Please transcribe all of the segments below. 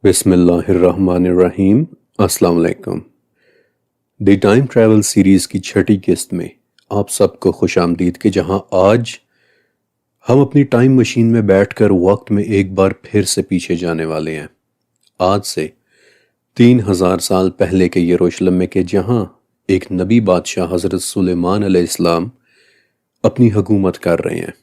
بسم اللہ الرحمن الرحیم۔ السلام علیکم۔ دی ٹائم ٹریول سیریز کی چھٹی قسط میں آپ سب کو خوش آمدید کہ جہاں آج ہم اپنی ٹائم مشین میں بیٹھ کر وقت میں ایک بار پھر سے پیچھے جانے والے ہیں، آج سے 3000 سال پہلے کے یروشلم میں، کہ جہاں ایک نبی بادشاہ حضرت سلیمان علیہ السلام اپنی حکومت کر رہے ہیں۔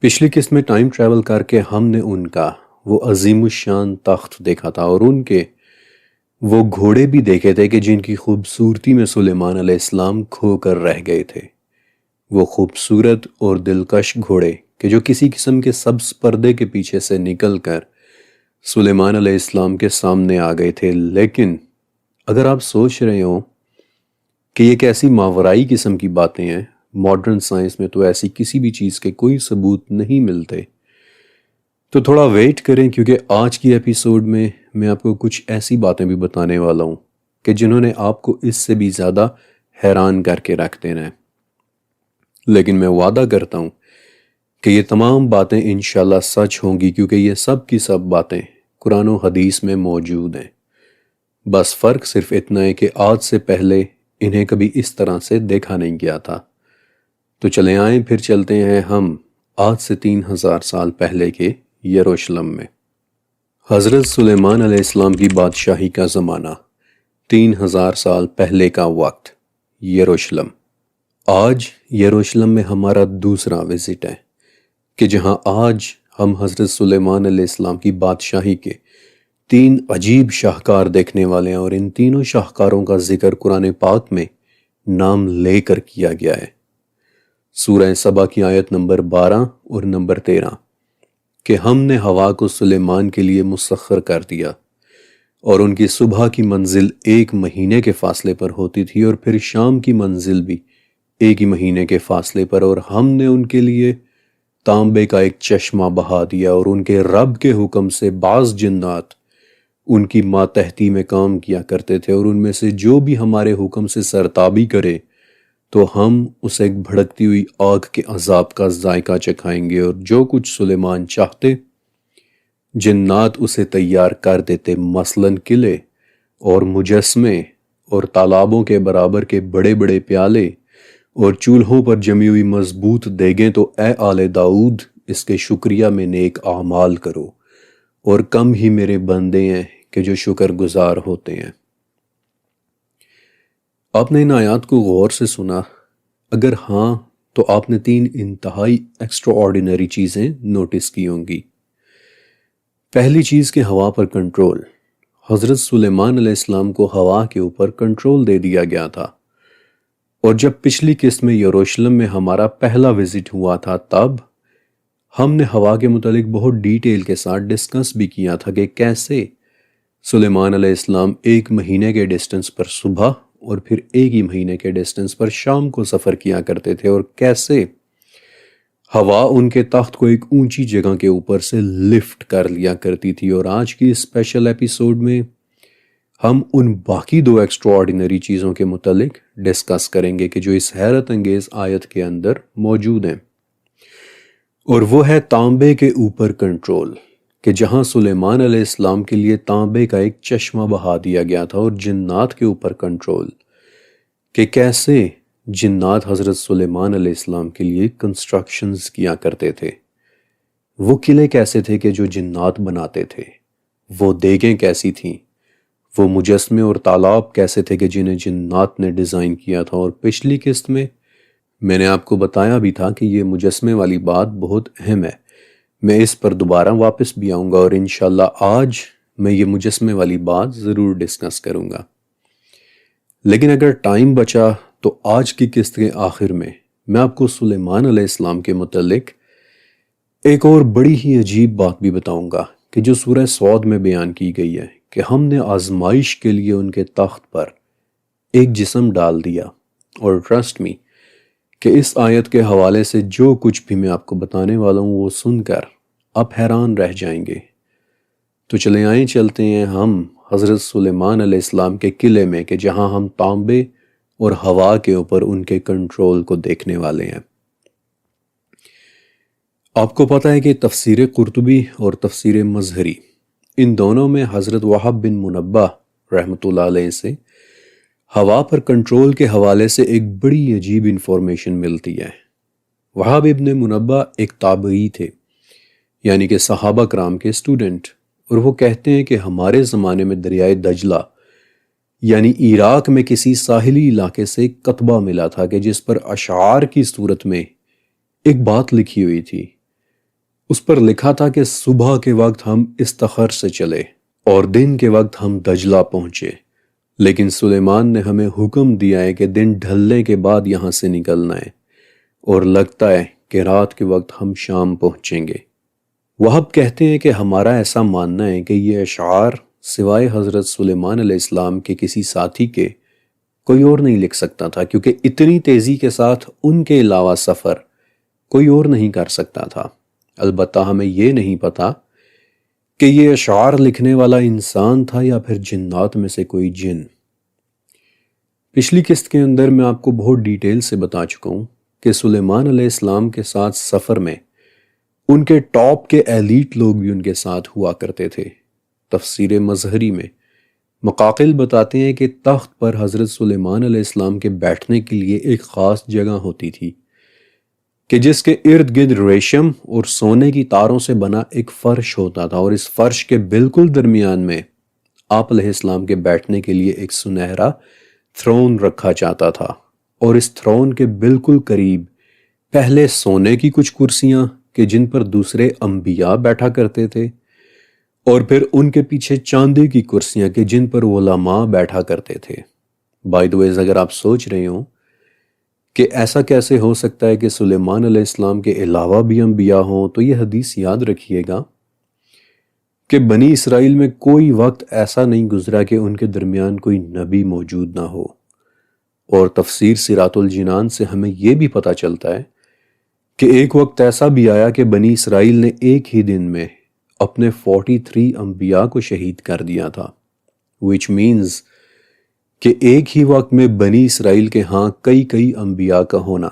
پچھلی قسط میں ٹائم ٹریول کر کے ہم نے ان کا وہ عظیم الشان تخت دیکھا تھا اور ان کے وہ گھوڑے بھی دیکھے تھے کہ جن کی خوبصورتی میں سلیمان علیہ السلام کھو کر رہ گئے تھے۔ وہ خوبصورت اور دلکش گھوڑے کہ جو کسی قسم کے سبز پردے کے پیچھے سے نکل کر سلیمان علیہ السلام کے سامنے آ گئے تھے۔ لیکن اگر آپ سوچ رہے ہوں کہ یہ کیسی ماورائی قسم کی باتیں ہیں، ماڈرن سائنس میں تو ایسی کسی بھی چیز کے کوئی ثبوت نہیں ملتے، تو تھوڑا ویٹ کریں، کیونکہ آج کی ایپیسوڈ میں میں آپ کو کچھ ایسی باتیں بھی بتانے والا ہوں کہ جنہوں نے آپ کو اس سے بھی زیادہ حیران کر کے رکھ دینا ہے۔ لیکن میں وعدہ کرتا ہوں کہ یہ تمام باتیں انشاءاللہ سچ ہوں گی، کیونکہ یہ سب کی سب باتیں قرآن و حدیث میں موجود ہیں۔ بس فرق صرف اتنا ہے کہ آج سے پہلے انہیں کبھی اس طرح سے دیکھا نہیں گیا تھا۔ تو چلیں آئیں پھر چلتے ہیں ہم آج سے 3000 سال پہلے کے یروشلم میں۔ حضرت سلیمان علیہ السلام کی بادشاہی کا زمانہ، 3000 سال پہلے کا وقت، یروشلم۔ آج یروشلم میں ہمارا دوسرا وزٹ ہے کہ جہاں آج ہم حضرت سلیمان علیہ السلام کی بادشاہی کے 3 عجیب شاہکار دیکھنے والے ہیں، اور ان تینوں شاہکاروں کا ذکر قرآن پاک میں نام لے کر کیا گیا ہے۔ سورہ سبا کی آیت نمبر 12 اور نمبر 13 کہ ہم نے ہوا کو سلیمان کے لیے مسخر کر دیا، اور ان کی صبح کی منزل 1 مہینے کے فاصلے پر ہوتی تھی، اور پھر شام کی منزل بھی 1 ہی مہینے کے فاصلے پر، اور ہم نے ان کے لیے تانبے کا ایک چشمہ بہا دیا، اور ان کے رب کے حکم سے بعض جنات ان کی ماتحتی میں کام کیا کرتے تھے، اور ان میں سے جو بھی ہمارے حکم سے سرتابی کرے تو ہم اسے ایک بھڑکتی ہوئی آگ کے عذاب کا ذائقہ چکھائیں گے، اور جو کچھ سلیمان چاہتے جنات اسے تیار کر دیتے، مثلاً قلعے اور مجسمے اور تالابوں کے برابر کے بڑے بڑے پیالے اور چولہوں پر جمی ہوئی مضبوط دیگیں۔ تو اے آل داؤد، اس کے شکریہ میں نیک اعمال کرو، اور کم ہی میرے بندے ہیں کہ جو شکر گزار ہوتے ہیں۔ آپ نے ان آیات کو غور سے سنا؟ اگر ہاں تو آپ نے 3 انتہائی ایکسٹرا آرڈینری چیزیں نوٹس کی ہوں گی۔ پہلی چیز کہ ہوا پر کنٹرول۔ حضرت سلیمان علیہ السلام کو ہوا کے اوپر کنٹرول دے دیا گیا تھا، اور جب پچھلی قسط میں یروشلم میں ہمارا پہلا وزٹ ہوا تھا، تب ہم نے ہوا کے متعلق بہت ڈیٹیل کے ساتھ ڈسکس بھی کیا تھا کہ کیسے سلیمان علیہ السلام 1 مہینے کے ڈسٹنس پر صبح اور پھر 1 ہی مہینے کے ڈسٹنس پر شام کو سفر کیا کرتے تھے، اور کیسے ہوا ان کے تخت کو ایک اونچی جگہ کے اوپر سے لفٹ کر لیا کرتی تھی۔ اور آج کی اسپیشل ایپیسوڈ میں ہم ان باقی 2 ایکسٹرا آرڈینری چیزوں کے متعلق ڈسکس کریں گے کہ جو اس حیرت انگیز آیت کے اندر موجود ہیں، اور وہ ہے تانبے کے اوپر کنٹرول، کہ جہاں سلیمان علیہ السلام کے لیے تانبے کا ایک چشمہ بہا دیا گیا تھا، اور جنات کے اوپر کنٹرول، کہ کیسے جنات حضرت سلیمان علیہ السلام کے لیے کنسٹرکشنز کیا کرتے تھے۔ وہ قلعے کیسے تھے کہ جو جنات بناتے تھے، وہ دیگیں کیسی تھیں، وہ مجسمے اور تالاب کیسے تھے کہ جنہیں جنات نے ڈیزائن کیا تھا۔ اور پچھلی قسط میں نے آپ کو بتایا بھی تھا کہ یہ مجسمے والی بات بہت اہم ہے، میں اس پر دوبارہ واپس بھی آؤں گا، اور انشاءاللہ آج میں یہ مجسمے والی بات ضرور ڈسکس کروں گا۔ لیکن اگر ٹائم بچا تو آج کی قسط کے آخر میں آپ کو سلیمان علیہ السلام کے متعلق ایک اور بڑی ہی عجیب بات بھی بتاؤں گا کہ جو سورہ صاد میں بیان کی گئی ہے، کہ ہم نے آزمائش کے لیے ان کے تخت پر ایک جسم ڈال دیا۔ اور ٹرسٹ می کہ اس آیت کے حوالے سے جو کچھ بھی میں آپ کو بتانے والا ہوں وہ سن کر آپ حیران رہ جائیں گے۔ تو چلیں آئیں چلتے ہیں ہم حضرت سلیمان علیہ السلام کے قلعے میں، کہ جہاں ہم تانبے اور ہوا کے اوپر ان کے کنٹرول کو دیکھنے والے ہیں۔ آپ کو پتہ ہے کہ تفسیر قرطبی اور تفسیر مظہری ان دونوں میں حضرت وہب بن منبہ رحمۃ اللہ علیہ سے ہوا پر کنٹرول کے حوالے سے ایک بڑی عجیب انفارمیشن ملتی ہے۔ وہب ابن منبہ ایک تابعی تھے، یعنی کہ صحابہ کرام کے اسٹوڈنٹ، اور وہ کہتے ہیں کہ ہمارے زمانے میں دریائے دجلہ یعنی عراق میں کسی ساحلی علاقے سے ایک کتبہ ملا تھا کہ جس پر اشعار کی صورت میں ایک بات لکھی ہوئی تھی۔ اس پر لکھا تھا کہ صبح کے وقت ہم استخر سے چلے اور دن کے وقت ہم دجلہ پہنچے، لیکن سلیمان نے ہمیں حکم دیا ہے کہ دن ڈھلنے کے بعد یہاں سے نکلنا ہے، اور لگتا ہے کہ رات کے وقت ہم شام پہنچیں گے۔ وہب کہتے ہیں کہ ہمارا ایسا ماننا ہے کہ یہ اشعار سوائے حضرت سلیمان علیہ السلام کے کسی ساتھی کے کوئی اور نہیں لکھ سکتا تھا، کیونکہ اتنی تیزی کے ساتھ ان کے علاوہ سفر کوئی اور نہیں کر سکتا تھا۔ البتہ ہمیں یہ نہیں پتا کہ یہ اشعار لکھنے والا انسان تھا یا پھر جنات میں سے کوئی جن۔ پچھلی قسط کے اندر میں آپ کو بہت ڈیٹیل سے بتا چکا ہوں کہ سلیمان علیہ السلام کے ساتھ سفر میں ان کے ٹاپ کے ایلیٹ لوگ بھی ان کے ساتھ ہوا کرتے تھے۔ تفسیر مظہری میں مقاقل بتاتے ہیں کہ تخت پر حضرت سلیمان علیہ السلام کے بیٹھنے کے لیے ایک خاص جگہ ہوتی تھی کہ جس کے ارد گرد ریشم اور سونے کی تاروں سے بنا ایک فرش ہوتا تھا، اور اس فرش کے بالکل درمیان میں آپ علیہ السلام کے بیٹھنے کے لیے ایک سنہرا تھرون رکھا جاتا تھا، اور اس تھرون کے بالکل قریب پہلے سونے کی کچھ کرسیاں کہ جن پر دوسرے انبیاء بیٹھا کرتے تھے، اور پھر ان کے پیچھے چاندی کی کرسیاں کہ جن پر علماء بیٹھا کرتے تھے۔ بائی دی ویز اگر آپ سوچ رہے ہوں کہ ایسا کیسے ہو سکتا ہے کہ سلیمان علیہ السلام کے علاوہ بھی انبیاء ہوں، تو یہ حدیث یاد رکھیے گا کہ بنی اسرائیل میں کوئی وقت ایسا نہیں گزرا کہ ان کے درمیان کوئی نبی موجود نہ ہو۔ اور تفسیر صراط الجنان سے ہمیں یہ بھی پتہ چلتا ہے کہ ایک وقت ایسا بھی آیا کہ بنی اسرائیل نے ایک ہی دن میں اپنے 43 انبیاء کو شہید کر دیا تھا، which means کہ ایک ہی وقت میں بنی اسرائیل کے ہاں کئی انبیاء کا ہونا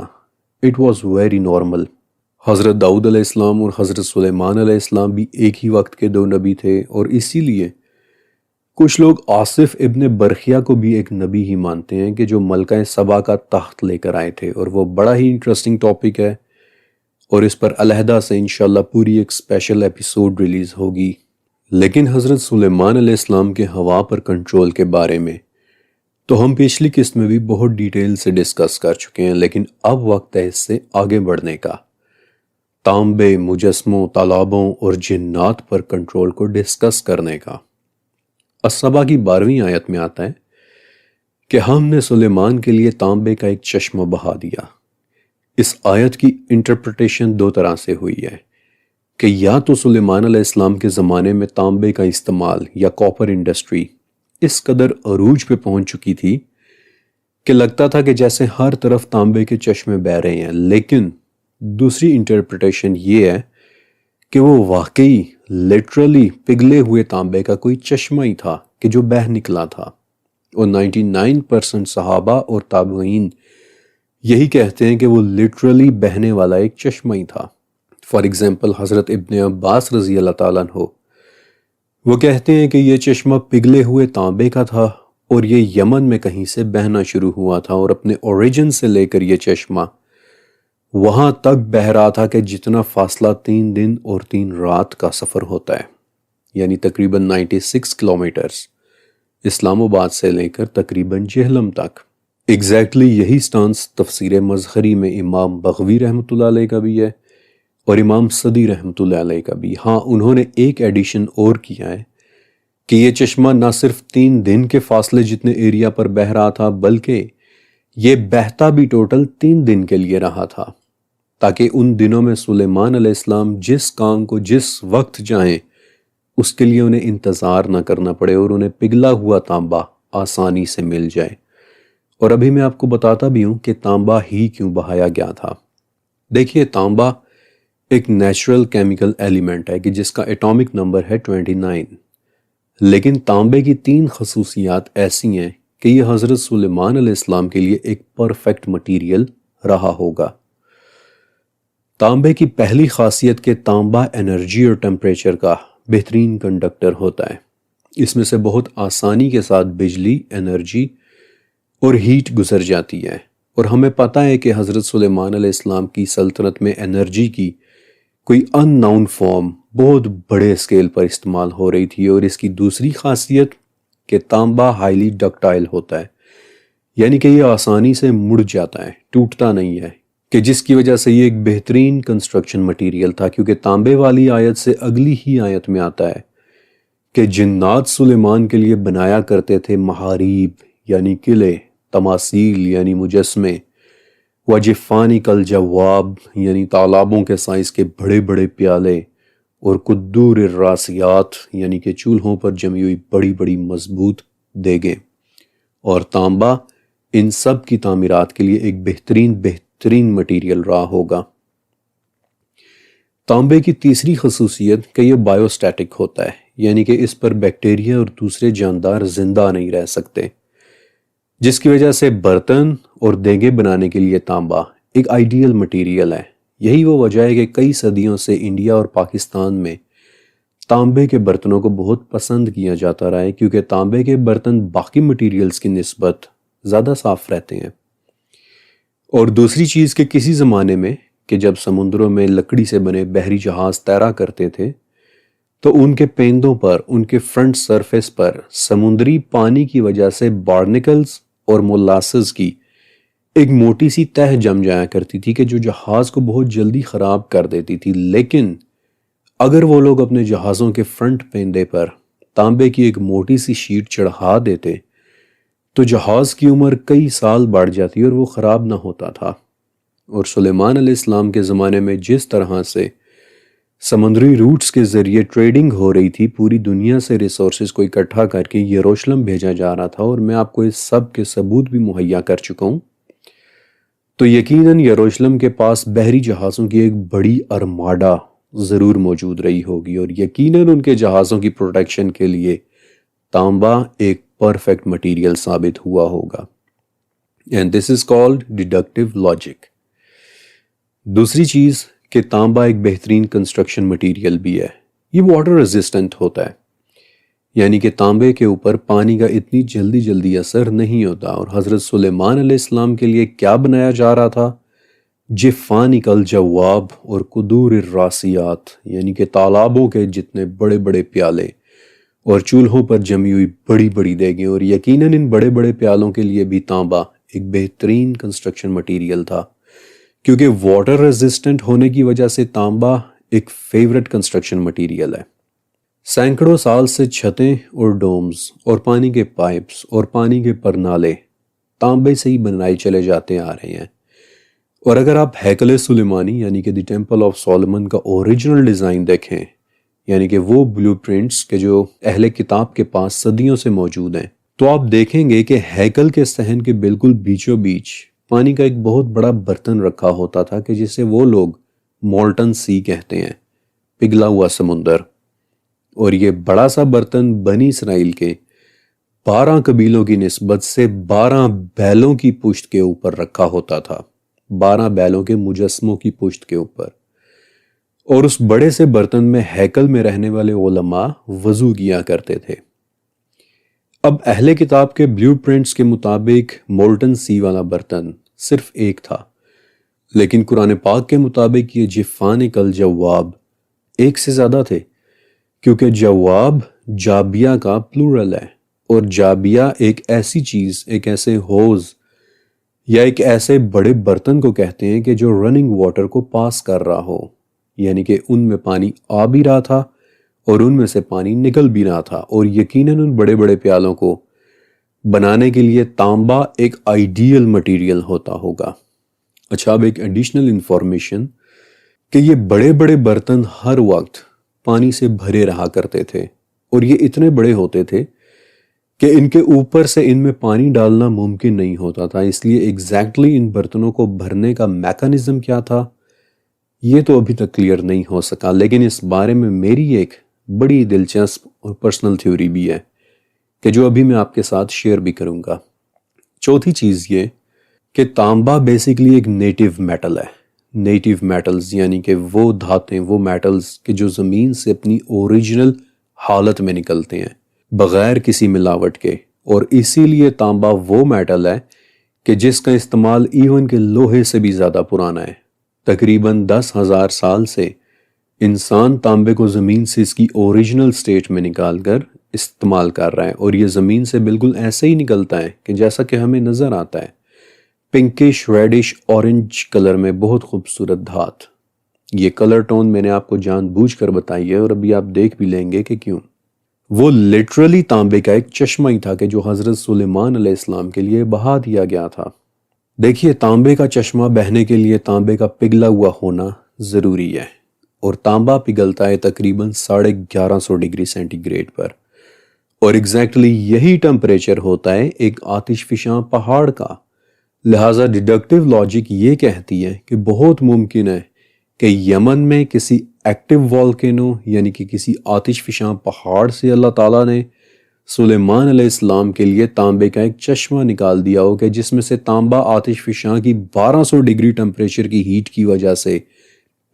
it was very normal۔ حضرت داؤد علیہ السلام اور حضرت سلیمان علیہ السلام بھی ایک ہی وقت کے دو نبی تھے، اور اسی لیے کچھ لوگ آصف ابن برخیہ کو بھی ایک نبی ہی مانتے ہیں کہ جو ملکہ سبا کا تخت لے کر آئے تھے، اور وہ بڑا ہی انٹرسٹنگ ٹاپک ہے، اور اس پر علیحدہ سے انشاءاللہ پوری ایک اسپیشل ایپیسوڈ ریلیز ہوگی۔ لیکن حضرت سلیمان علیہ السلام کے ہوا پر کنٹرول کے بارے میں تو ہم پچھلی قسط میں بھی بہت ڈیٹیل سے ڈسکس کر چکے ہیں، لیکن اب وقت ہے اس سے آگے بڑھنے کا، تانبے، مجسموں، تالابوں اور جنات پر کنٹرول کو ڈسکس کرنے کا۔ السبا کی 12ویں آیت میں آتا ہے کہ ہم نے سلیمان کے لیے تانبے کا ایک چشمہ بہا دیا۔ اس آیت کی انٹرپریٹیشن دو طرح سے ہوئی ہے کہ یا تو سلیمان علیہ السلام کے زمانے میں تانبے کا استعمال یا کاپر انڈسٹری اس قدر عروج پہ پہنچ چکی تھی کہ لگتا تھا کہ جیسے ہر طرف تانبے کے چشمے بہہ رہے ہیں، لیکن دوسری انٹرپریٹیشن یہ ہے کہ وہ واقعی لٹرلی پگھلے ہوئے تانبے کا کوئی چشمہ ہی تھا کہ جو بہہ نکلا تھا، اور 99% صحابہ اور تابعین یہی کہتے ہیں کہ وہ لٹرلی بہنے والا ایک چشمہ ہی تھا۔ فار ایگزامپل حضرت ابن عباس رضی اللہ تعالیٰ عنہ وہ کہتے ہیں کہ یہ چشمہ پگھلے ہوئے تانبے کا تھا، اور یہ یمن میں کہیں سے بہنا شروع ہوا تھا، اور اپنے اوریجن سے لے کر یہ چشمہ وہاں تک بہہ رہا تھا کہ جتنا فاصلہ 3 دن اور 3 رات کا سفر ہوتا ہے، یعنی تقریباً 96 کلومیٹرز، اسلام آباد سے لے کر تقریباً جہلم تک۔ ایگزیکٹلی یہی سٹانس تفسیر مظہری میں امام بغوی رحمۃ اللہ علیہ کا بھی ہے، اور امام صدی رحمۃ اللہ علیہ کا بھی۔ ہاں، انہوں نے ایک ایڈیشن اور کیا ہے کہ یہ چشمہ نہ صرف 3 دن کے فاصلے جتنے ایریا پر بہہ رہا تھا، بلکہ یہ بہتا بھی ٹوٹل 3 دن کے لیے رہا تھا، تاکہ ان دنوں میں سلیمان علیہ السلام جس کام کو جس وقت چاہیں اس کے لیے انہیں انتظار نہ کرنا پڑے، اور انہیں پگھلا ہوا تانبا آسانی سے مل جائے۔ اور ابھی میں آپ کو بتاتا بھی ہوں کہ تانبا ہی کیوں بہایا گیا تھا۔ دیکھیے، تانبا ایک نیچرل کیمیکل ایلیمنٹ ہے کہ جس کا ایٹامک نمبر ہے 29، لیکن تانبے کی 3 خصوصیات ایسی ہیں کہ یہ حضرت سلیمان علیہ السلام کے لیے ایک پرفیکٹ مٹیریل رہا ہوگا۔ تانبے کی پہلی خاصیت کہ تانبا انرجی اور ٹیمپریچر کا بہترین کنڈکٹر ہوتا ہے۔ اس میں سے بہت آسانی کے ساتھ بجلی، انرجی اور ہیٹ گزر جاتی ہے، اور ہمیں پتہ ہے کہ حضرت سلیمان علیہ السلام کی سلطنت میں انرجی کی کوئی ان ناؤن فارم بہت بڑے اسکیل پر استعمال ہو رہی تھی۔ اور اس کی دوسری خاصیت کہ تانبا ہائیلی ڈکٹائل ہوتا ہے، یعنی کہ یہ آسانی سے مڑ جاتا ہے، ٹوٹتا نہیں ہے، کہ جس کی وجہ سے یہ ایک بہترین کنسٹرکشن مٹیریل تھا۔ کیونکہ تانبے والی آیت سے اگلی ہی آیت میں آتا ہے کہ جنات سلیمان کے لیے بنایا کرتے تھے محاریب یعنی قلعے، تماثیل یعنی مجسمے، وجفانی کل جواب یعنی تالابوں کے سائز کے بڑے بڑے پیالے، اور قدور الراسیات یعنی کہ چولہوں پر جمی ہوئی بڑی بڑی مضبوط دیگیں۔ اور تانبا ان سب کی تعمیرات کے لیے ایک بہترین مٹیریل رہا ہوگا۔ تانبے کی تیسری خصوصیت کہ یہ بائیو سٹیٹک ہوتا ہے، یعنی کہ اس پر بیکٹیریا اور دوسرے جاندار زندہ نہیں رہ سکتے، جس کی وجہ سے برتن اور دیگیں بنانے کے لیے تانبا ایک آئیڈیل مٹیریل ہے۔ یہی وہ وجہ ہے کہ کئی صدیوں سے انڈیا اور پاکستان میں تانبے کے برتنوں کو بہت پسند کیا جاتا رہا ہے، کیونکہ تانبے کے برتن باقی مٹیریلز کی نسبت زیادہ صاف رہتے ہیں۔ اور دوسری چیز کہ کسی زمانے میں کہ جب سمندروں میں لکڑی سے بنے بحری جہاز تیرا کرتے تھے تو ان کے پیندوں پر، ان کے فرنٹ سرفیس پر سمندری پانی کی وجہ سے بارنیکلز اور مولاسز کی ایک موٹی سی تہ جم جایا کرتی تھی کہ جو جہاز کو بہت جلدی خراب کر دیتی تھی۔ لیکن اگر وہ لوگ اپنے جہازوں کے فرنٹ پیندے پر تانبے کی ایک موٹی سی شیٹ چڑھا دیتے تو جہاز کی عمر کئی سال بڑھ جاتی اور وہ خراب نہ ہوتا تھا۔ اور سلیمان علیہ السلام کے زمانے میں جس طرح سے سمندری روٹس کے ذریعے ٹریڈنگ ہو رہی تھی، پوری دنیا سے ریسورسز کو اکٹھا کر کے یروشلم بھیجا جا رہا تھا، اور میں آپ کو اس سب کے ثبوت بھی مہیا کر چکا ہوں، تو یقیناً یروشلم کے پاس بحری جہازوں کی ایک بڑی ارماڈا ضرور موجود رہی ہوگی، اور یقیناً ان کے جہازوں کی پروٹیکشن کے لیے تانبا ایک پرفیکٹ مٹیریل ثابت ہوا ہوگا۔ And this is called deductive logic. دوسری چیز کہ تانبا ایک بہترین کنسٹرکشن مٹیریل بھی ہے، یہ واٹر ریزسٹنٹ ہوتا ہے، یعنی کہ تانبے کے اوپر پانی کا اتنی جلدی اثر نہیں ہوتا۔ اور حضرت سلیمان علیہ السلام کے لیے کیا بنایا جا رہا تھا؟ جفانک الجواب اور قدور الراسیات، یعنی کہ تالابوں کے جتنے بڑے بڑے پیالے اور چولہوں پر جمی ہوئی بڑی بڑی دیگیں۔ اور یقیناً ان بڑے بڑے پیالوں کے لیے بھی تانبا ایک بہترین کنسٹرکشن مٹیریل تھا، کیونکہ واٹر ریزسٹنٹ ہونے کی وجہ سے تانبا ایک فیورٹ کنسٹرکشن مٹیریل ہے۔ سینکڑوں سال سے چھتیں اور ڈومز اور پانی کے پائپس اور پانی کے پرنالے تانبے سے ہی بنائے چلے جاتے آ رہے ہیں۔ اور اگر آپ ہیکل سلیمانی یعنی کہ دی ٹیمپل آف سولومن کا اوریجنل ڈیزائن دیکھیں، یعنی کہ وہ بلیو پرنٹس کے جو اہل کتاب کے پاس صدیوں سے موجود ہیں، تو آپ دیکھیں گے کہ ہیکل کے صحن کے بالکل بیچوں بیچ پانی کا ایک بہت بڑا برتن رکھا ہوتا تھا کہ جسے وہ لوگ مولٹن سی کہتے ہیں، پگھلا ہوا سمندر۔ اور یہ بڑا سا برتن بنی اسرائیل کے 12 قبیلوں کی نسبت سے 12 بیلوں کی پشت کے اوپر رکھا ہوتا تھا، 12 بیلوں کے مجسموں کی پشت کے اوپر۔ اور اس بڑے سے برتن میں ہیکل میں رہنے والے علماء وضو کیا کرتے تھے۔ اب اہل کتاب کے بلیو پرنٹس کے مطابق مولٹن سی والا برتن صرف ایک تھا، لیکن قرآن پاک کے مطابق یہ جفانک الجواب ایک سے زیادہ تھے، کیونکہ جواب جابیہ کا پلورل ہے، اور جابیہ ایک ایسی چیز، ایک ایسے ہوز یا ایک ایسے بڑے برتن کو کہتے ہیں کہ جو رننگ واٹر کو پاس کر رہا ہو، یعنی کہ ان میں پانی آ بھی رہا تھا اور ان میں سے پانی نکل بھی رہا تھا۔ اور یقیناً ان بڑے بڑے پیالوں کو بنانے کے لیے تانبا ایک آئیڈیل مٹیریل ہوتا ہوگا۔ اچھا، اب ایک ایڈیشنل انفارمیشن کہ یہ بڑے بڑے برتن ہر وقت پانی سے بھرے رہا کرتے تھے، اور یہ اتنے بڑے ہوتے تھے کہ ان کے اوپر سے ان میں پانی ڈالنا ممکن نہیں ہوتا تھا۔ اس لیے ایگزیکٹلی ان برتنوں کو بھرنے کا میکانزم کیا تھا یہ تو ابھی تک کلیئر نہیں ہو سکا، لیکن اس بارے میں میری ایک بڑی دلچسپ اور پرسنل تھیوری بھی ہے کہ جو ابھی میں آپ کے ساتھ شیئر بھی کروں گا۔ چوتھی چیز یہ کہ تانبا بیسیکلی ایک نیٹیو میٹل ہے، نیٹیو میٹلز یعنی کہ وہ دھاتیں، وہ میٹلز کہ جو زمین سے اپنی اوریجنل حالت میں نکلتے ہیں بغیر کسی ملاوٹ کے، اور اسی لیے تانبا وہ میٹل ہے کہ جس کا استعمال ایون کے لوہے سے بھی زیادہ پرانا ہے۔ تقریباً 10,000 سال سے انسان تانبے کو زمین سے اس کی اوریجنل سٹیٹ میں نکال کر استعمال کر رہا ہے، اور یہ زمین سے بالکل ایسے ہی نکلتا ہے کہ جیسا کہ ہمیں نظر آتا ہے، پنکش ریڈش اورنج کلر میں، بہت خوبصورت دھات۔ یہ کلر ٹون میں نے آپ کو جان بوجھ کر بتائی ہے، اور ابھی آپ دیکھ بھی لیں گے کہ کیوں۔ وہ لٹرلی تانبے کا ایک چشمہ ہی تھا کہ جو حضرت سلیمان علیہ السلام کے لیے بہا دیا گیا تھا۔ دیکھیے، تانبے کا چشمہ بہنے کے لیے تانبے کا پگھلا ہوا ہونا ضروری ہے، اور تانبا پگھلتا ہے تقریباً 1150 ڈگری سینٹی گریڈ پر، اور ایگزیکٹلی یہی ٹمپریچر ہوتا ہے ایک آتش فشاں پہاڑ کا۔ لہٰذا ڈیڈکٹیو لاجک یہ کہتی ہے کہ بہت ممکن ہے کہ یمن میں کسی ایکٹیو والکینو یعنی کہ کسی آتش فشاں پہاڑ سے اللہ تعالیٰ نے سلیمان علیہ السلام کے لیے تانبے کا ایک چشمہ نکال دیا ہو کہ جس میں سے تانبا آتش فشاں کی 1200 ڈگری ٹمپریچر کی ہیٹ کی وجہ سے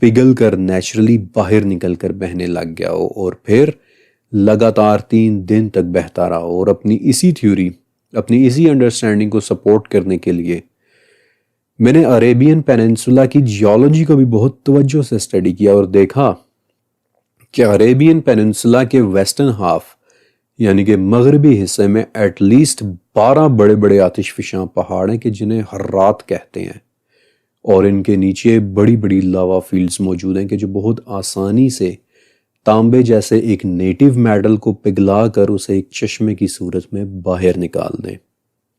پگھل کر نیچرلی باہر نکل کر بہنے لگ گیا ہو، اور پھر لگاتار 3 دن تک بہتا رہا ہو۔ اور اپنی اسی تھیوری، اپنی اسی انڈرسٹینڈنگ کو سپورٹ کرنے کے لیے میں نے عربین پیننسولا کی جیولوجی کو بھی بہت توجہ سے اسٹڈی کیا، اور دیکھا کہ عربین پیننسولا کے ویسٹرن ہاف یعنی کہ مغربی حصے میں ایٹ لیسٹ 12 بڑے بڑے آتش فشاں پہاڑ ہیں کہ جنہیں حرات کہتے ہیں، اور ان کے نیچے بڑی بڑی لاوا فیلڈز موجود ہیں کہ جو بہت آسانی سے تانبے جیسے ایک نیٹیو میٹل کو پگھلا کر اسے ایک چشمے کی صورت میں باہر نکال دیں۔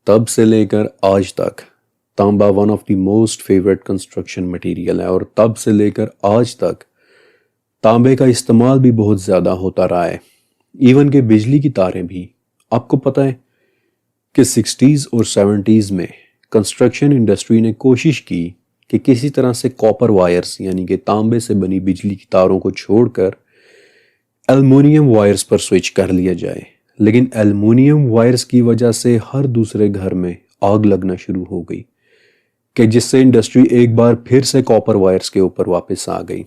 تب سے لے کر آج تک تانبا one of the most favourite construction material ہے، اور تب سے لے کر آج تک تانبے کا استعمال بھی بہت زیادہ ہوتا رہا ہے، ایون کہ بجلی کی تاریں بھی۔ آپ کو پتہ ہے کہ 60s اور 70s میں کنسٹرکشن انڈسٹری نے کوشش کی کہ کسی طرح سے کاپر وائرز یعنی کہ تانبے سے بنی بجلی کی تاروں کو چھوڑ کر ایلومینیم وائرز پر سوئچ کر لیا جائے، لیکن ایلومینیم وائرز کی وجہ سے ہر دوسرے گھر میں آگ لگنا شروع ہو گئی، کہ جس سے انڈسٹری ایک بار پھر سے کاپر وائرز کے اوپر واپس آ گئی۔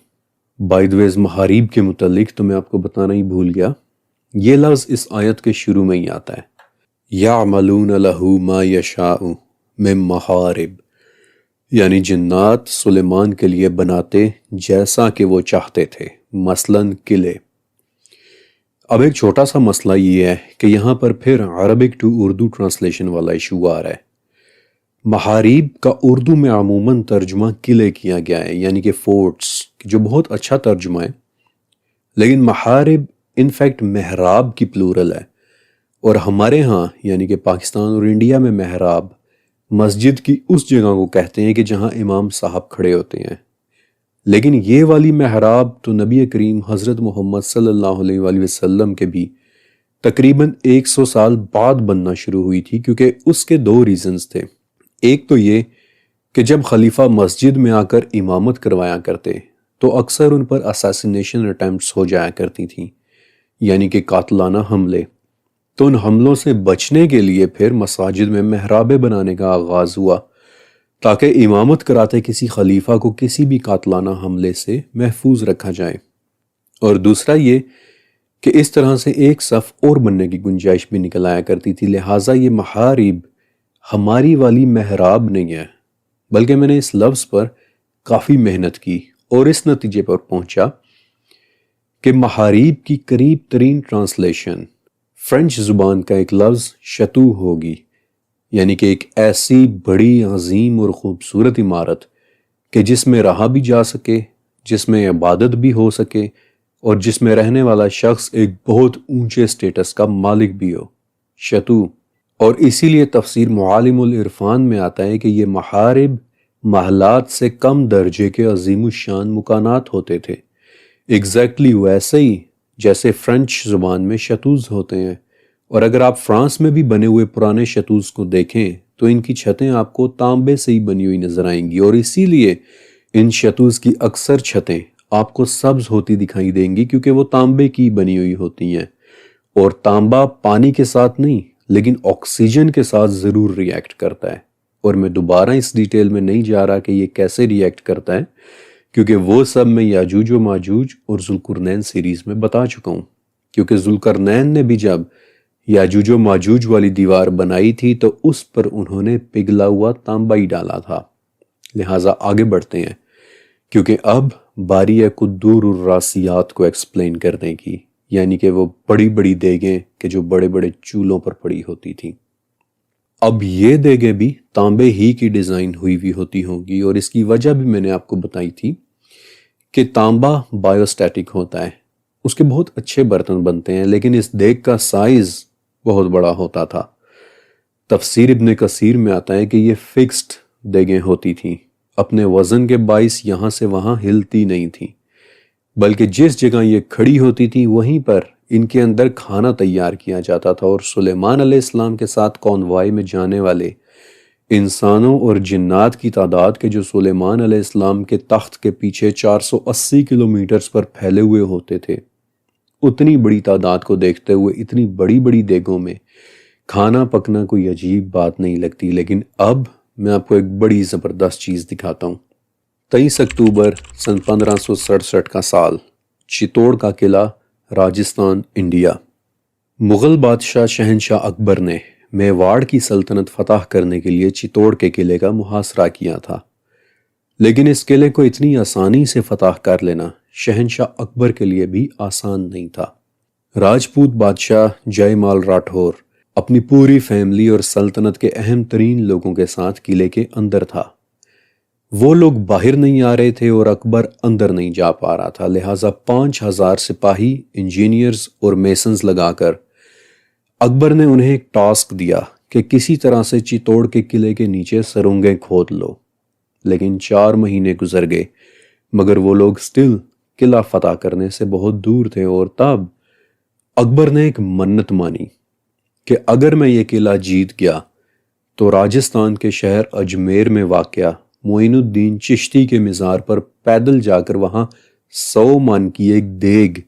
بائی دی ویز محاریب کے متعلق تو میں آپ کو بتانا ہی بھول گیا، یہ لفظ اس آیت کے شروع میں ہی آتا ہے، یعملون لہ ما یشاء من محارب، یعنی جنات سلیمان کے لیے بناتے جیسا کہ وہ چاہتے تھے، مثلاً قلعے۔ اب ایک چھوٹا سا مسئلہ یہ ہے کہ یہاں پر پھر عربک ٹو اردو ٹرانسلیشن والا ایشو آ رہا ہے۔ محاریب کا اردو میں عموماً ترجمہ قلعے کیا گیا ہے، یعنی کہ فورٹس، جو بہت اچھا ترجمہ ہے، لیکن محارب انفیکٹ محراب کی پلورل ہے، اور ہمارے ہاں یعنی کہ پاکستان اور انڈیا میں محراب مسجد کی اس جگہ کو کہتے ہیں کہ جہاں امام صاحب کھڑے ہوتے ہیں، لیکن یہ والی محراب تو نبی کریم حضرت محمد صلی اللہ علیہ وآلہ وسلم کے بھی تقریباً 100 سال بعد بننا شروع ہوئی تھی، کیونکہ اس کے 2 ریزنز تھے۔ ایک تو یہ کہ جب خلیفہ مسجد میں آ کر امامت کروایا کرتے تو اکثر ان پر اساسینیشن اٹیمپٹس ہو جایا کرتی تھیں، یعنی کہ قاتلانہ حملے، تو ان حملوں سے بچنے کے لیے پھر مساجد میں محرابیں بنانے کا آغاز ہوا تاکہ امامت کراتے کسی خلیفہ کو کسی بھی قاتلانہ حملے سے محفوظ رکھا جائے، اور دوسرا یہ کہ اس طرح سے ایک صف اور بننے کی گنجائش بھی نکل آیا کرتی تھی۔ لہٰذا یہ محارب ہماری والی محراب نہیں ہے، بلکہ میں نے اس لفظ پر کافی محنت کی اور اس نتیجے پر پہنچا کہ محاریب کی قریب ترین ٹرانسلیشن فرینچ زبان کا ایک لفظ شتو ہوگی، یعنی کہ ایک ایسی بڑی عظیم اور خوبصورت عمارت کہ جس میں رہا بھی جا سکے، جس میں عبادت بھی ہو سکے، اور جس میں رہنے والا شخص ایک بہت اونچے سٹیٹس کا مالک بھی ہو، شتو۔ اور اسی لیے تفسیر معالم العرفان میں آتا ہے کہ یہ محارب محلات سے کم درجے کے عظیم الشان مکانات ہوتے تھے، ایگزیکٹلی ویسے ہی جیسے فرینچ زبان میں شتوز ہوتے ہیں۔ اور اگر آپ فرانس میں بھی بنے ہوئے پرانے شتوز کو دیکھیں تو ان کی چھتیں آپ کو تانبے سے ہی بنی ہوئی نظر آئیں گی، اور اسی لیے ان شتوز کی اکثر چھتیں آپ کو سبز ہوتی دکھائی دیں گی، کیونکہ وہ تانبے کی بنی ہوئی ہوتی ہیں، اور تانبا پانی کے ساتھ نہیں لیکن آکسیجن کے ساتھ ضرور ری ایکٹ کرتا ہے۔ اور میں دوبارہ اس ڈیٹیل میں نہیں جا رہا کہ یہ کیسے ری ایکٹ کرتا ہے، کیونکہ وہ سب میں یاجوج و ماجوج اور ذوالقرنین سیریز میں بتا چکا ہوں۔ کیونکہ ذوالقرنین نے بھی جب یاجوج و ماجوج والی دیوار بنائی تھی تو اس پر انہوں نے پگھلا ہوا تانبا ہی ڈالا تھا۔ لہٰذا آگے بڑھتے ہیں، کیونکہ اب باری ہے قدور الراسیات کو ایکسپلین کرنے کی، یعنی کہ وہ بڑی بڑی دیگیں کہ جو بڑے بڑے چولہوں پر پڑی ہوتی تھیں۔ اب یہ دیگیں بھی تانبے ہی کی ڈیزائن ہوئی ہوتی ہوں گی، اور اس کی وجہ بھی میں نے آپ کو بتائی تھی کہ تانبا بائیوسٹیٹک ہوتا ہے، اس کے بہت اچھے برتن بنتے ہیں، لیکن اس دیگ کا سائز بہت بڑا ہوتا تھا۔ تفسیر ابن کثیر میں آتا ہے کہ یہ فکسڈ دیگیں ہوتی تھیں، اپنے وزن کے باعث یہاں سے وہاں ہلتی نہیں تھیں، بلکہ جس جگہ یہ کھڑی ہوتی تھی وہیں پر ان کے اندر کھانا تیار کیا جاتا تھا۔ اور سلیمان علیہ السلام کے ساتھ کانوائے میں جانے والے انسانوں اور جنات کی تعداد کے جو سلیمان علیہ السلام کے تخت کے پیچھے 480 کلومیٹرز پر پھیلے ہوئے ہوتے تھے، اتنی بڑی تعداد کو دیکھتے ہوئے اتنی بڑی بڑی دیگوں میں کھانا پکنا کوئی عجیب بات نہیں لگتی۔ لیکن اب میں آپ کو ایک بڑی زبردست چیز دکھاتا ہوں۔ 23 اکتوبر سن 1567 کا سال، چتوڑ کا قلعہ، راجستھان، انڈیا۔ مغل بادشاہ شہنشاہ اکبر نے میواڑ کی سلطنت فتح کرنے کے لیے چتوڑ کے قلعے کا محاصرہ کیا تھا، لیکن اس قلعے کو اتنی آسانی سے فتح کر لینا شہنشاہ اکبر کے لیے بھی آسان نہیں تھا۔ راجپوت بادشاہ جے مال راٹھور اپنی پوری فیملی اور سلطنت کے اہم ترین لوگوں کے ساتھ قلعے کے اندر تھا۔ وہ لوگ باہر نہیں آ رہے تھے اور اکبر اندر نہیں جا پا رہا تھا، لہٰذا 5000 سپاہی، انجینئرز اور میسنز لگا کر اکبر نے انہیں ایک ٹاسک دیا کہ کسی طرح سے چتوڑ کے قلعے کے نیچے سرنگیں کھود لو۔ لیکن 4 مہینے گزر گئے مگر وہ لوگ سٹل قلعہ فتح کرنے سے بہت دور تھے، اور تب اکبر نے ایک منت مانی کہ اگر میں یہ قلعہ جیت گیا تو راجستھان کے شہر اجمیر میں واقع معین الدین چشتی کے مزار پر پیدل جا کر وہاں 100 من کی ایک دیگ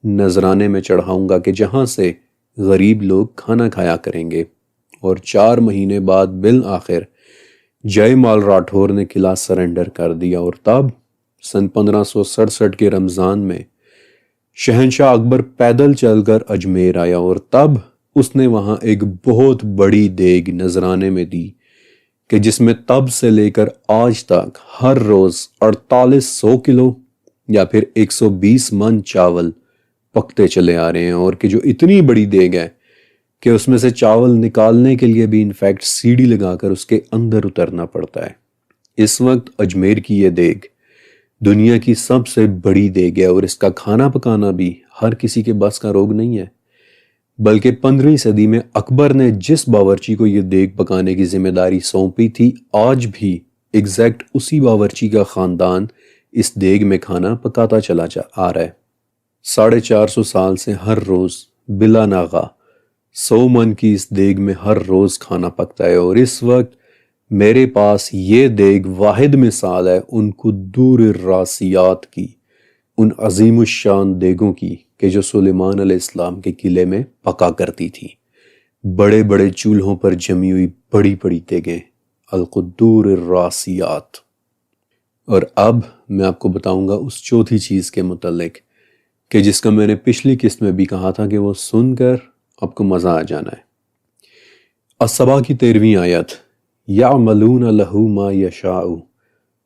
نذرانے میں چڑھاؤں گا کہ جہاں سے غریب لوگ کھانا کھایا کریں گے۔ اور 4 مہینے بعد بالآخر جے مال راٹھور نے قلعہ سرنڈر کر دیا، اور تب سن 1567 کے رمضان میں شہنشاہ اکبر پیدل چل کر اجمیر آیا، اور تب اس نے وہاں ایک بہت بڑی دیگ نذرانے میں دی کہ جس میں تب سے لے کر آج تک ہر روز 4800 کلو یا پھر 120 من چاول پکتے چلے آ رہے ہیں، اور کہ جو اتنی بڑی دیگ ہے کہ اس میں سے چاول نکالنے کے لیے بھی انفیکٹ سیڑھی لگا کر اس کے اندر اترنا پڑتا ہے۔ اس وقت اجمیر کی یہ دیگ دنیا کی سب سے بڑی دیگ ہے، اور اس کا کھانا پکانا بھی ہر کسی کے بس کا روگ نہیں ہے، بلکہ 15ویں صدی میں اکبر نے جس باورچی کو یہ دیگ پکانے کی ذمہ داری سونپی تھی، آج بھی ایگزیکٹ اسی باورچی کا خاندان اس دیگ میں کھانا پکاتا چلا آ رہا ہے۔ 450 سال سے ہر روز بلا ناغہ 100 من کی اس دیگ میں ہر روز کھانا پکتا ہے، اور اس وقت میرے پاس یہ دیگ واحد مثال ہے ان قدور الراسیات کی، ان عظیم الشان دیگوں کی کہ جو سلیمان علیہ السلام کے قلعے میں پکا کرتی تھی۔ بڑے بڑے چولہوں پر جمی ہوئی بڑی بڑی دیگیں، القدور الراسیات۔ اور اب میں آپ کو بتاؤں گا اس چوتھی چیز کے متعلق کہ جس کا میں نے پچھلی قسط میں بھی کہا تھا کہ وہ سن کر آپ کو مزہ آ جانا ہے۔ السبا کی 13ویں آیت، یعملون لہ ما یشاء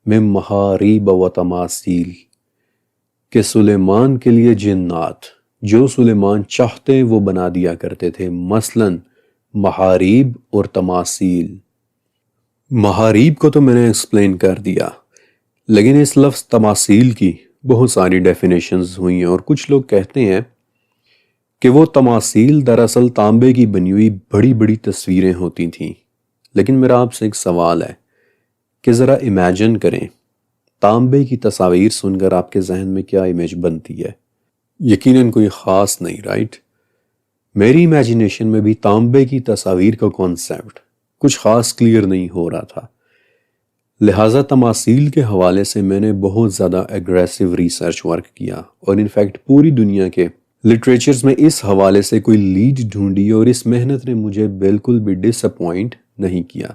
من محاریب و تماثیل، کہ سلیمان کے لیے جنات جو سلیمان چاہتے وہ بنا دیا کرتے تھے، مثلاً محاریب اور تماثیل۔ محاریب کو تو میں نے ایکسپلین کر دیا، لیکن اس لفظ تماثیل کی بہت ساری ڈیفینیشنز ہوئی ہیں، اور کچھ لوگ کہتے ہیں کہ وہ تماثیل دراصل تانبے کی بنی ہوئی بڑی بڑی تصویریں ہوتی تھیں۔ لیکن میرا آپ سے ایک سوال ہے کہ ذرا امیجن کریں، تانبے کی تصاویر سن کر آپ کے ذہن میں کیا امیج بنتی ہے؟ یقیناً کوئی خاص نہیں، رائٹ؟ میری امیجنیشن میں بھی تانبے کی تصاویر کا کانسیپٹ کچھ خاص کلیئر نہیں ہو رہا تھا، لہٰذا تماثیل کے حوالے سے میں نے بہت زیادہ ایگریسو ریسرچ ورک کیا، اور انفیکٹ پوری دنیا کے لٹریچرز میں اس حوالے سے کوئی لیڈ ڈھونڈی، اور اس محنت نے مجھے بالکل بھی ڈس اپوائنٹ نہیں کیا۔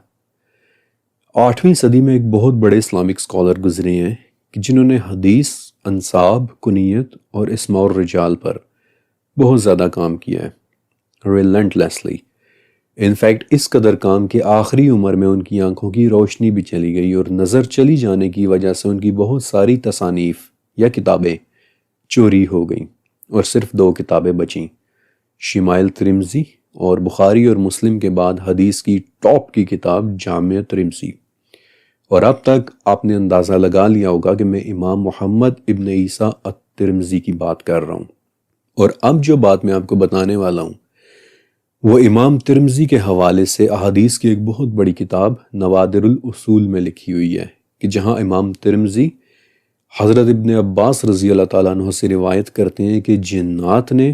8ویں صدی میں ایک بہت بڑے اسلامک اسکالر گزرے ہیں کہ جنہوں نے حدیث، انساب، کنیت اور اسماء الرجال پر بہت زیادہ کام کیا ہے، ریلنٹلیسلی۔ انفیکٹ اس قدر کام کہ آخری عمر میں ان کی آنکھوں کی روشنی بھی چلی گئی اور نظر چلی جانے کی وجہ سے ان کی بہت ساری تصانیف یا کتابیں چوری ہو گئیں اور صرف 2 کتابیں بچیں، شمائل ترمذی اور بخاری اور مسلم کے بعد حدیث کی ٹاپ کی کتاب جامع ترمذی۔ اور اب تک آپ نے اندازہ لگا لیا ہوگا کہ میں امام محمد ابن عیسیٰ الترمذی کی بات کر رہا ہوں، اور اب جو بات میں آپ کو بتانے والا ہوں وہ امام ترمذی کے حوالے سے احادیث کی ایک بہت بڑی کتاب نوادر الاصول میں لکھی ہوئی ہے، کہ جہاں امام ترمذی حضرت ابن عباس رضی اللہ تعالیٰ عنہ سے روایت کرتے ہیں کہ جنات نے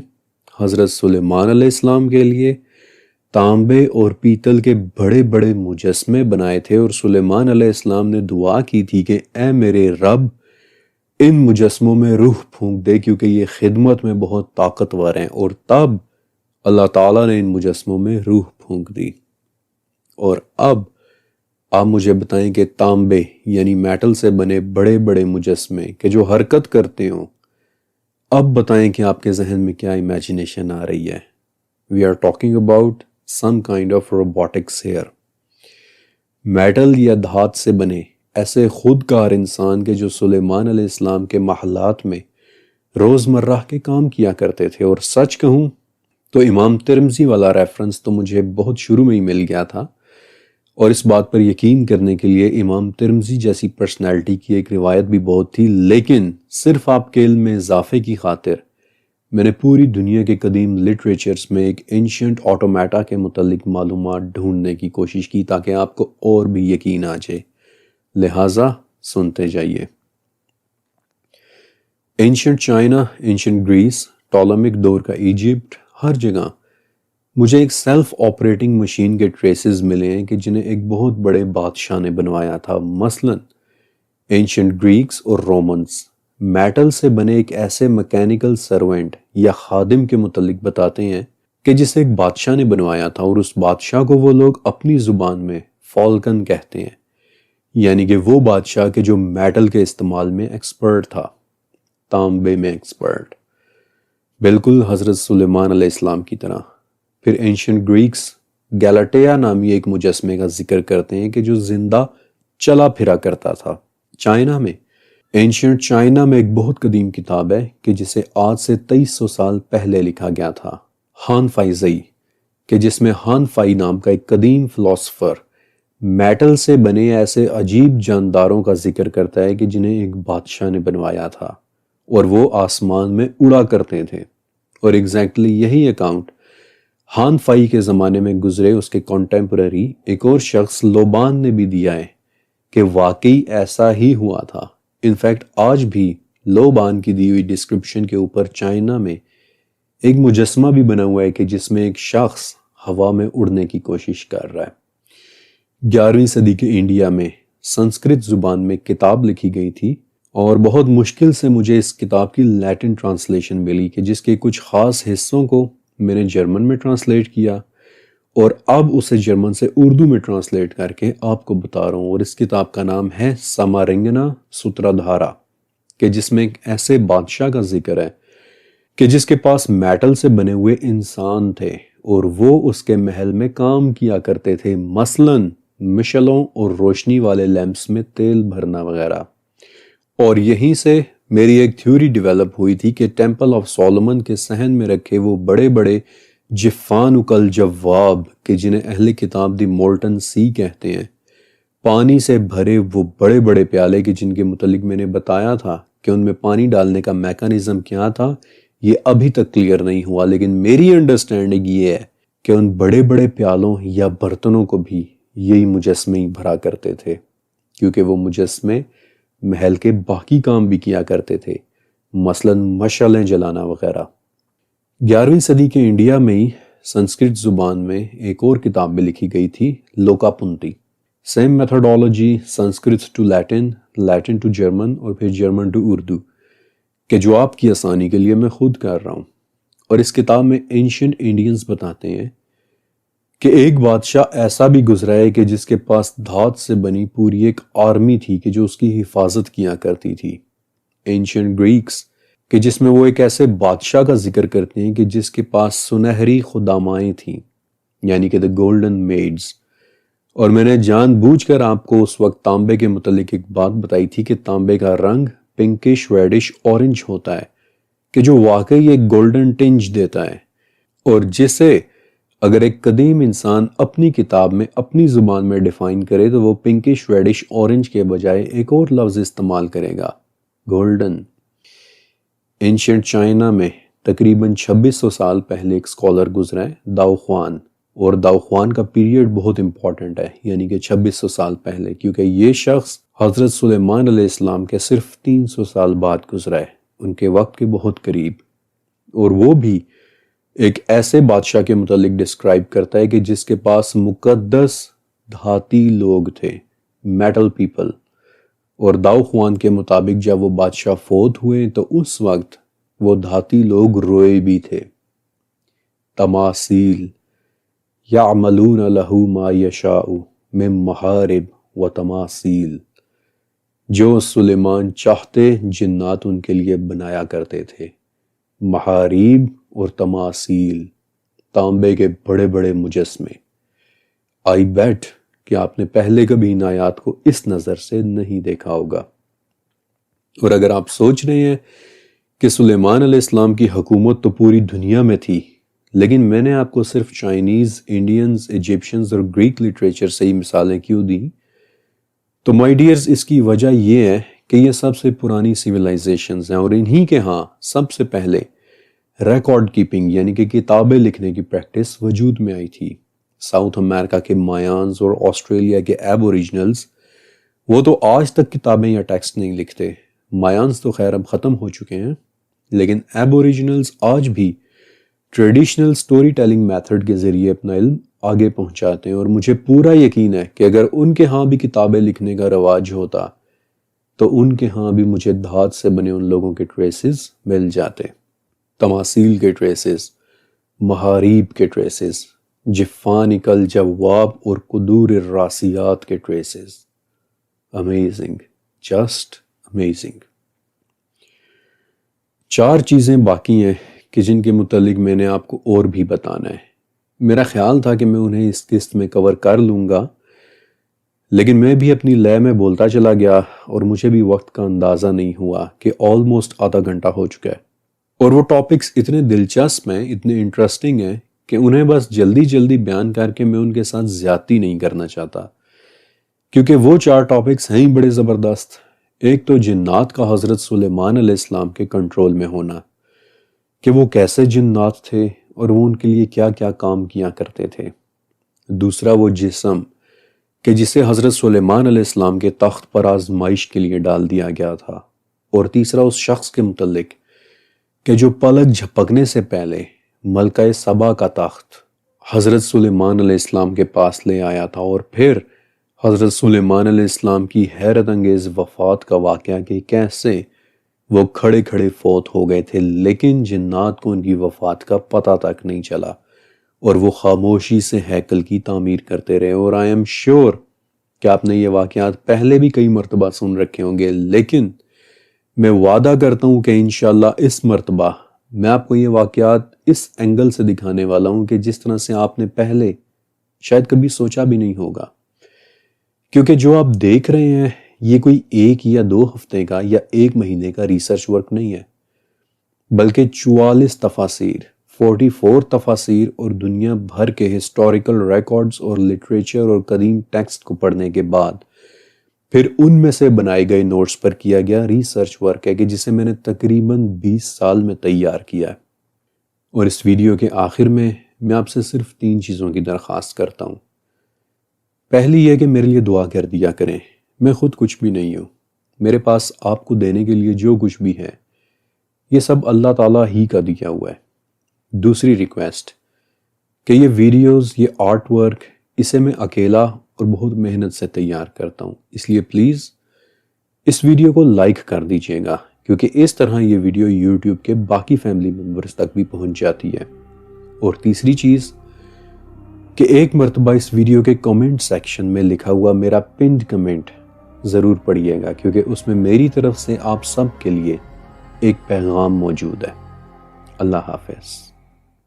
حضرت سلیمان علیہ السلام کے لیے تانبے اور پیتل کے بڑے بڑے مجسمے بنائے تھے، اور سلیمان علیہ السلام نے دعا کی تھی کہ اے میرے رب ان مجسموں میں روح پھونک دے کیونکہ یہ خدمت میں بہت طاقتور ہیں، اور تب اللہ تعالیٰ نے ان مجسموں میں روح پھونک دی۔ اور اب آپ مجھے بتائیں کہ تانبے یعنی میٹل سے بنے بڑے بڑے مجسمے کہ جو حرکت کرتے ہوں، اب بتائیں کہ آپ کے ذہن میں کیا امیجنیشن آ رہی ہے؟ We are talking about some kind of robotics here۔ Metal یا دھات سے بنے ایسے خودکار انسان کے جو سلیمان علیہ السلام کے محلات میں روزمرہ کے کام کیا کرتے تھے۔ اور سچ کہوں تو امام ترمذی والا ریفرنس تو مجھے بہت شروع میں ہی مل گیا تھا، اور اس بات پر یقین کرنے کے لیے امام ترمذی جیسی پرسنالٹی کی ایک روایت بھی بہت تھی، لیکن صرف آپ کے علم میں اضافے کی خاطر میں نے پوری دنیا کے قدیم لٹریچرز میں ایک اینشنٹ آٹومیٹا کے متعلق معلومات ڈھونڈنے کی کوشش کی تاکہ آپ کو اور بھی یقین آ جائے، لہٰذا سنتے جائیے۔ اینشنٹ چائنا، اینشنٹ گریس، ٹولمیک دور کا ایجپٹ، ہر جگہ مجھے ایک سیلف آپریٹنگ مشین کے ٹریسز ملے ہیں کہ جنہیں ایک بہت بڑے بادشاہ نے بنوایا تھا۔ مثلاً اینشنٹ گریکس اور رومنز میٹل سے بنے ایک ایسے میکینیکل سرونٹ یا خادم کے متعلق بتاتے ہیں کہ جسے ایک بادشاہ نے بنوایا تھا، اور اس بادشاہ کو وہ لوگ اپنی زبان میں فالکن کہتے ہیں، یعنی کہ وہ بادشاہ کے جو میٹل کے استعمال میں ایکسپرٹ تھا، تانبے میں ایکسپرٹ، بالکل حضرت سلیمان علیہ السلام کی طرح۔ پھر اینشنٹ گریکس گیلاٹیا نامی ایک مجسمے کا ذکر کرتے ہیں کہ جو زندہ چلا پھرا کرتا تھا۔ چائنا میں اینشنٹ چائنا میں ایک بہت قدیم کتاب ہے کہ جسے آج سے 2300 سال پہلے لکھا گیا تھا، ہان فائی زئی، کہ جس میں ہان فائی نام کا ایک قدیم فلاسفر میٹل سے بنے ایسے عجیب جانداروں کا ذکر کرتا ہے کہ جنہیں ایک بادشاہ نے بنوایا تھا اور وہ آسمان میں اڑا کرتے تھے۔ اور ایگزیکٹلی یہی اکاؤنٹ ہان فائی کے زمانے میں گزرے اس کے کنٹمپرری ایک اور شخص لوبان نے بھی دیا ہے کہ واقعی ایسا ہی ہوا تھا۔ انفیکٹ آج بھی لوبان کی دی ہوئی ڈسکرپشن کے اوپر چائنا میں ایک مجسمہ بھی بنا ہوا ہے کہ جس میں ایک شخص ہوا میں اڑنے کی کوشش کر رہا ہے۔ 11ویں صدی کے انڈیا میں سنسکرت زبان میں کتاب لکھی گئی تھی، اور بہت مشکل سے مجھے اس کتاب کی لیٹن ٹرانسلیشن ملی کہ جس کے کچھ خاص حصوں کو میں نے جرمن میں ٹرانسلیٹ کیا، اور اب اسے جرمن سے اردو میں ٹرانسلیٹ کر کے آپ کو بتا رہا ہوں۔ اور اس کتاب کا نام ہے سامارنگنا سترادھارا، کہ جس میں ایک ایسے بادشاہ کا ذکر ہے کہ جس کے پاس میٹل سے بنے ہوئے انسان تھے اور وہ اس کے محل میں کام کیا کرتے تھے، مثلاً مشلوں اور روشنی والے لیمپس میں تیل بھرنا وغیرہ۔ اور یہیں سے میری ایک تھیوری ڈیولپ ہوئی تھی کہ ٹیمپل آف سولومن کے صحن میں رکھے وہ بڑے بڑے جفان کل جواب کہ جنہیں اہل کتاب دی مولٹن سی کہتے ہیں، پانی سے بھرے وہ بڑے بڑے پیالے کہ جن کے متعلق میں نے بتایا تھا کہ ان میں پانی ڈالنے کا میکانزم کیا تھا، یہ ابھی تک کلیئر نہیں ہوا، لیکن میری انڈرسٹینڈنگ یہ ہے کہ ان بڑے بڑے پیالوں یا برتنوں کو بھی یہی مجسمے ہی بھرا کرتے تھے، کیونکہ وہ مجسمے محل کے باقی کام بھی کیا کرتے تھے، مثلاً مشعلیں جلانا وغیرہ۔ 11ویں صدی کے انڈیا میں ہی سنسکرت زبان میں ایک اور کتاب بھی لکھی گئی تھی، لوکا پنتی، same methodology, Sanskrit to Latin, Latin to German, اور پھر جرمن ٹو اردو، کہ جو آپ کی آسانی کے لیے میں خود کر رہا ہوں۔ اور اس کتاب میں اینشنٹ انڈینز بتاتے ہیں کہ ایک بادشاہ ایسا بھی گزرا ہے کہ جس کے پاس دھات سے بنی پوری ایک آرمی تھی کہ جو اس کی حفاظت کیا کرتی تھی. اینشنٹ گریکس کہ جس میں وہ ایک ایسے بادشاہ کا ذکر کرتے ہیں کہ جس کے پاس سنہری خدامائیں تھیں، یعنی کہ the golden maids. اور میں نے جان بوجھ کر آپ کو اس وقت تانبے کے متعلق ایک بات بتائی تھی کہ تانبے کا رنگ پنکش ریڈش اورنج ہوتا ہے کہ جو واقعی ایک گولڈن ٹنج دیتا ہے، اور جسے اگر ایک قدیم انسان اپنی کتاب میں اپنی زبان میں ڈیفائن کرے تو وہ پنکش ریڈش اورنج کے بجائے ایک اور لفظ استعمال کرے گا، گولڈن. اینشنٹ چائنا میں تقریباً 2600 سال پہلے ایک اسکالر گزرا ہے، داؤ خوان. اور داؤ خوان کا پیریڈ بہت امپورٹنٹ ہے، یعنی کہ 2600 سال پہلے، کیونکہ یہ شخص حضرت سلیمان علیہ السلام کے صرف 300 سال بعد گزرا ہے، ان کے وقت کے بہت قریب. اور وہ بھی ایک ایسے بادشاہ کے متعلق ڈسکرائب کرتا ہے کہ جس کے پاس مقدس دھاتی لوگ تھے، میٹل پیپل. اور داؤ خوان کے مطابق جب وہ بادشاہ فوت ہوئے تو اس وقت وہ دھاتی لوگ روئے بھی تھے. تماثیل یعملون لہ ما یشاء من محارب و تماثیل، جو سلیمان چاہتے جنات ان کے لیے بنایا کرتے تھے، محاریب اور تماثیل، تانبے کے بڑے بڑے مجسمے. آئی بیٹ کہ آپ نے پہلے کبھی ان آیات کو اس نظر سے نہیں دیکھا ہوگا. اور اگر آپ سوچ رہے ہیں کہ سلیمان علیہ السلام کی حکومت تو پوری دنیا میں تھی، لیکن میں نے آپ کو صرف چائنیز، انڈینز، ایجپشنز اور گریک لٹریچر سے ہی مثالیں کیوں دیں، تو مائی ڈیئرز اس کی وجہ یہ ہے کہ یہ سب سے پرانی سیولائزیشنز ہیں، اور انہی کے ہاں سب سے پہلے ریکارڈ کیپنگ یعنی کہ کتابیں لکھنے کی پریکٹس وجود میں آئی تھی. ساؤتھ امریکہ کے مایانز اور آسٹریلیا کے ایبوریجنلز وہ تو آج تک کتابیں یا ٹیکسٹ نہیں لکھتے. مایانز تو خیر اب ختم ہو چکے ہیں، لیکن ایبوریجنلز آج بھی ٹریڈیشنل سٹوری ٹیلنگ میتھڈ کے ذریعے اپنا علم آگے پہنچاتے ہیں. اور مجھے پورا یقین ہے کہ اگر ان کے ہاں بھی کتابیں لکھنے کا رواج ہوتا تو ان کے ہاں بھی مجھے دھات سے بنے ان لوگوں کے ٹریسز مل جاتے، تماثیل کے ٹریسز، محاریب کے ٹریسز، جفانک الجواب اور قدور الراسیات کے ٹریسز. Amazing, just amazing. 4 چیزیں باقی ہیں کہ جن کے متعلق میں نے آپ کو اور بھی بتانا ہے. میرا خیال تھا کہ میں انہیں اس قسط میں کور کر لوں گا، لیکن میں بھی اپنی لے میں بولتا چلا گیا اور مجھے بھی وقت کا اندازہ نہیں ہوا کہ آلموسٹ آدھا گھنٹہ ہو چکا ہے. اور وہ ٹاپکس اتنے دلچسپ ہیں، اتنے انٹرسٹنگ ہیں کہ انہیں بس جلدی جلدی بیان کر کے میں ان کے ساتھ زیادتی نہیں کرنا چاہتا، کیونکہ وہ 4 ٹاپکس ہیں ہی بڑے زبردست. ایک تو جنات کا حضرت سلیمان علیہ السلام کے کنٹرول میں ہونا، کہ وہ کیسے جنات تھے اور وہ ان کے لیے کیا کیا کام کیا کرتے تھے. دوسرا وہ جسم کہ جسے حضرت سلیمان علیہ السلام کے تخت پر آزمائش کے لیے ڈال دیا گیا تھا. اور تیسرا اس شخص کے متعلق کہ جو پلک جھپکنے سے پہلے ملکہ سبا کا تخت حضرت سلیمان علیہ السلام کے پاس لے آیا تھا، اور پھر حضرت سلیمان علیہ السلام کی حیرت انگیز وفات کا واقعہ کہ کیسے وہ کھڑے کھڑے فوت ہو گئے تھے، لیکن جنات کو ان کی وفات کا پتہ تک نہیں چلا اور وہ خاموشی سے ہیکل کی تعمیر کرتے رہے. اور آئی ایم شیور کہ آپ نے یہ واقعات پہلے بھی کئی مرتبہ سن رکھے ہوں گے، لیکن میں وعدہ کرتا ہوں کہ انشاءاللہ اس مرتبہ میں آپ کو یہ واقعات اس اینگل سے دکھانے والا ہوں کہ جس طرح سے آپ نے پہلے شاید کبھی سوچا بھی نہیں ہوگا. کیونکہ جو آپ دیکھ رہے ہیں یہ کوئی 1 یا 2 ہفتے کا یا 1 مہینے کا ریسرچ ورک نہیں ہے، بلکہ 44 تفاسیر، 44 تفاسیر اور دنیا بھر کے ہسٹوریکل ریکارڈز اور لٹریچر اور قدیم ٹیکسٹ کو پڑھنے کے بعد پھر ان میں سے بنائے گئے نوٹس پر کیا گیا ریسرچ ورک ہے کہ جسے میں نے تقریباً 20 سال میں تیار کیا ہے. اور اس ویڈیو کے آخر میں آپ سے صرف 3 چیزوں کی درخواست کرتا ہوں. پہلی یہ کہ میرے لیے دعا کر دیا کریں. میں خود کچھ بھی نہیں ہوں، میرے پاس آپ کو دینے کے لیے جو کچھ بھی ہے یہ سب اللہ تعالیٰ ہی کا دیا ہوا ہے. دوسری ریکویسٹ کہ یہ ویڈیوز، یہ آرٹ ورک، اسے میں اکیلا اور بہت محنت سے تیار کرتا ہوں، اس لیے پلیز اس ویڈیو کو لائک کر دیجئے گا، کیونکہ اس طرح یہ ویڈیو یوٹیوب کے باقی فیملی ممبرز تک بھی پہنچ جاتی ہے. اور تیسری چیز کہ ایک مرتبہ اس ویڈیو کے کمنٹ سیکشن میں لکھا ہوا میرا پنڈ کمنٹ ضرور پڑھیے گا، کیونکہ اس میں میری طرف سے آپ سب کے لیے ایک پیغام موجود ہے۔ اللہ حافظ۔